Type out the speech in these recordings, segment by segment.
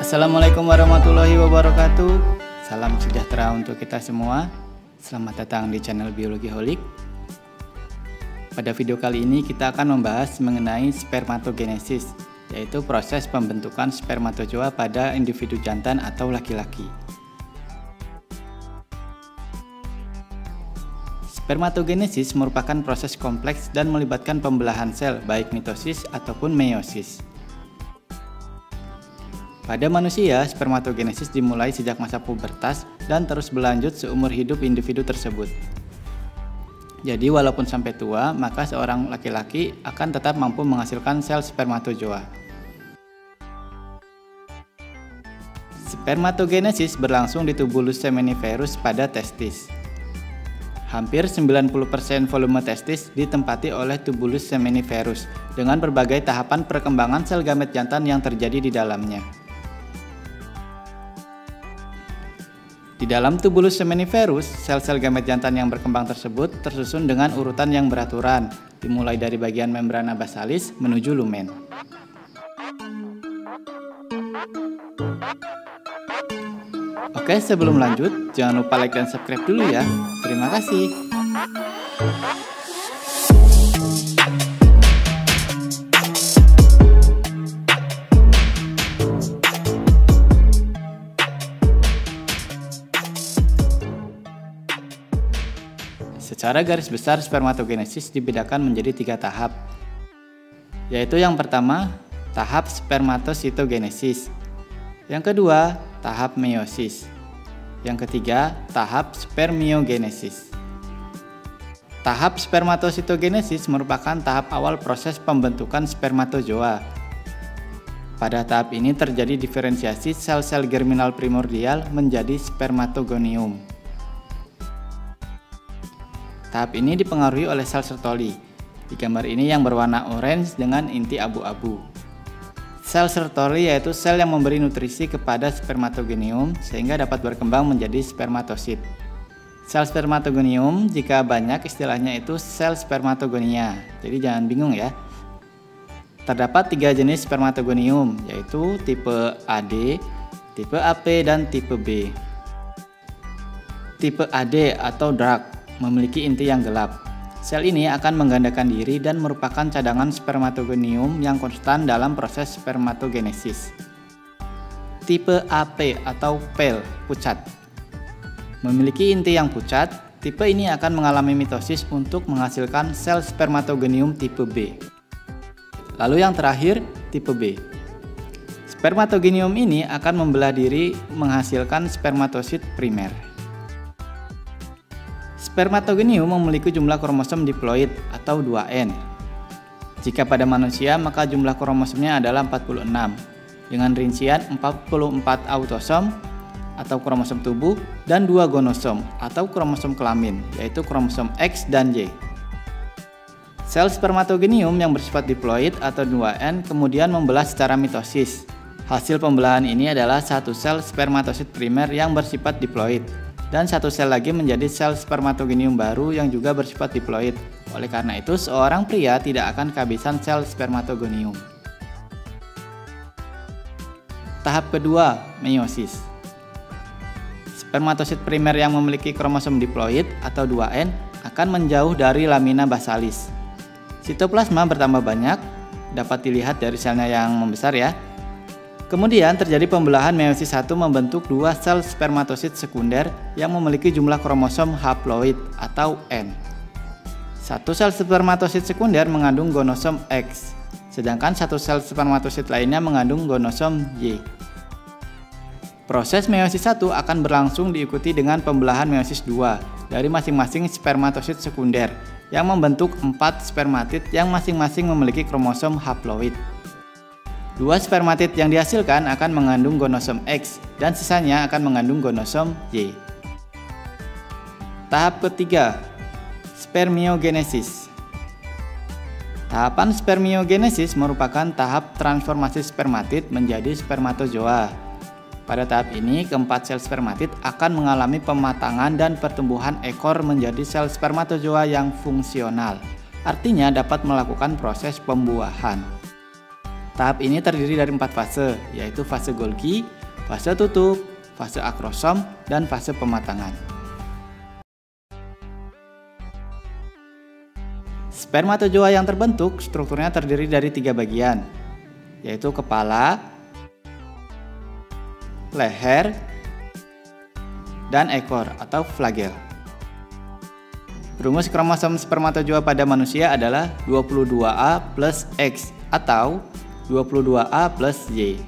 Assalamualaikum warahmatullahi wabarakatuh. Salam sejahtera untuk kita semua. Selamat datang di channel Biologi Holik. Pada video kali ini kita akan membahas mengenai spermatogenesis, yaitu proses pembentukan spermatozoa pada individu jantan atau laki-laki. Spermatogenesis merupakan proses kompleks dan melibatkan pembelahan sel, baik mitosis ataupun meiosis. Pada manusia, spermatogenesis dimulai sejak masa pubertas dan terus berlanjut seumur hidup individu tersebut. Jadi walaupun sampai tua, maka seorang laki-laki akan tetap mampu menghasilkan sel spermatozoa. Spermatogenesis berlangsung di tubulus seminiferus pada testis. Hampir 90% volume testis ditempati oleh tubulus seminiferus dengan berbagai tahapan perkembangan sel gamet jantan yang terjadi di dalamnya. Di dalam tubulus seminiferus, sel-sel gamet jantan yang berkembang tersebut tersusun dengan urutan yang beraturan, dimulai dari bagian membrana basalis menuju lumen. Oke, sebelum lanjut, jangan lupa like dan subscribe dulu ya. Terima kasih. Secara garis besar, spermatogenesis dibedakan menjadi 3 tahap, yaitu yang pertama, tahap spermatositogenesis, yang kedua, tahap meiosis, yang ketiga, tahap spermiogenesis. Tahap spermatositogenesis merupakan tahap awal proses pembentukan spermatozoa. Pada tahap ini terjadi diferensiasi sel-sel germinal primordial menjadi spermatogonium. Tahap ini dipengaruhi oleh sel Sertoli. Di gambar ini yang berwarna orange dengan inti abu-abu. Sel Sertoli yaitu sel yang memberi nutrisi kepada spermatogonium sehingga dapat berkembang menjadi spermatosit. Sel spermatogonium jika banyak istilahnya itu sel spermatogonia. Jadi jangan bingung ya. Terdapat 3 jenis spermatogonium, yaitu tipe AD, tipe AP, dan tipe B. Tipe AD atau dark memiliki inti yang gelap. Sel ini akan menggandakan diri dan merupakan cadangan spermatogonium yang konstan dalam proses spermatogenesis. Tipe AP atau pale, pucat, memiliki inti yang pucat. Tipe ini akan mengalami mitosis untuk menghasilkan sel spermatogonium tipe B. Lalu yang terakhir, tipe B. Spermatogonium ini akan membelah diri menghasilkan spermatosit primer. Spermatogonium memiliki jumlah kromosom diploid atau 2N. Jika pada manusia, maka jumlah kromosomnya adalah 46, dengan rincian 44 autosom atau kromosom tubuh dan 2 gonosom atau kromosom kelamin, yaitu kromosom X dan Y. Sel spermatogonium yang bersifat diploid atau 2N kemudian membelah secara mitosis. Hasil pembelahan ini adalah satu sel spermatosit primer yang bersifat diploid, dan satu sel lagi menjadi sel spermatogonium baru yang juga bersifat diploid. Oleh karena itu, seorang pria tidak akan kehabisan sel spermatogonium. Tahap kedua, meiosis. Spermatosit primer yang memiliki kromosom diploid atau 2N akan menjauh dari lamina basalis. Sitoplasma bertambah banyak, dapat dilihat dari selnya yang membesar ya. Kemudian terjadi pembelahan meiosis 1 membentuk 2 sel spermatosit sekunder yang memiliki jumlah kromosom haploid atau N. Satu sel spermatosit sekunder mengandung gonosom X, sedangkan satu sel spermatosit lainnya mengandung gonosom Y. Proses meiosis 1 akan berlangsung diikuti dengan pembelahan meiosis 2 dari masing-masing spermatosit sekunder yang membentuk 4 spermatid yang masing-masing memiliki kromosom haploid. 2 spermatid yang dihasilkan akan mengandung gonosom X dan sisanya akan mengandung gonosom Y. Tahap ketiga, spermiogenesis. Tahapan spermiogenesis merupakan tahap transformasi spermatid menjadi spermatozoa. Pada tahap ini, keempat sel spermatid akan mengalami pematangan dan pertumbuhan ekor menjadi sel spermatozoa yang fungsional. Artinya dapat melakukan proses pembuahan. Tahap ini terdiri dari 4 fase, yaitu fase Golgi, fase tutup, fase akrosom, dan fase pematangan. Spermatozoa yang terbentuk strukturnya terdiri dari 3 bagian, yaitu kepala, leher, dan ekor atau flagel. Rumus kromosom spermatozoa pada manusia adalah 22A plus X atau 22A plus Y.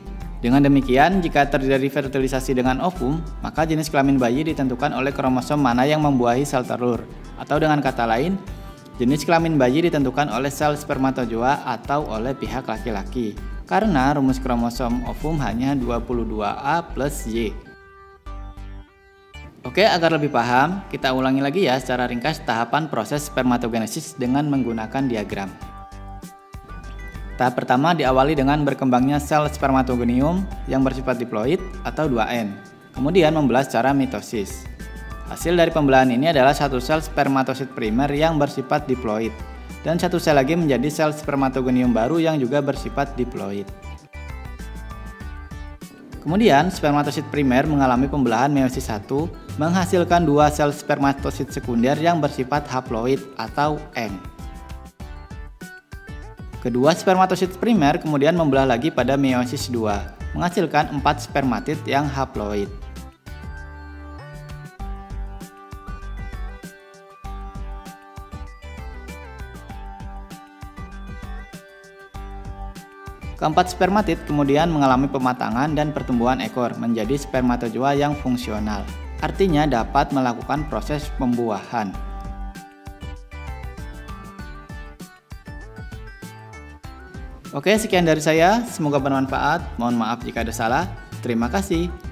Dengan demikian, jika terjadi fertilisasi dengan ovum, maka jenis kelamin bayi ditentukan oleh kromosom mana yang membuahi sel telur. Atau dengan kata lain, jenis kelamin bayi ditentukan oleh sel spermatozoa atau oleh pihak laki-laki. Karena rumus kromosom ovum hanya 22A plus Y. Oke, agar lebih paham, kita ulangi lagi ya secara ringkas tahapan proses spermatogenesis dengan menggunakan diagram. Tahap pertama diawali dengan berkembangnya sel spermatogonium yang bersifat diploid atau 2N. Kemudian membelah secara mitosis. Hasil dari pembelahan ini adalah satu sel spermatosit primer yang bersifat diploid dan satu sel lagi menjadi sel spermatogonium baru yang juga bersifat diploid. Kemudian spermatosit primer mengalami pembelahan meiosis 1 menghasilkan 2 sel spermatosit sekunder yang bersifat haploid atau N. Kedua spermatosit primer kemudian membelah lagi pada meiosis 2 menghasilkan 4 spermatid yang haploid. Keempat spermatid kemudian mengalami pematangan dan pertumbuhan ekor menjadi spermatozoa yang fungsional, artinya dapat melakukan proses pembuahan. Oke, sekian dari saya, semoga bermanfaat. Mohon maaf jika ada salah. Terima kasih.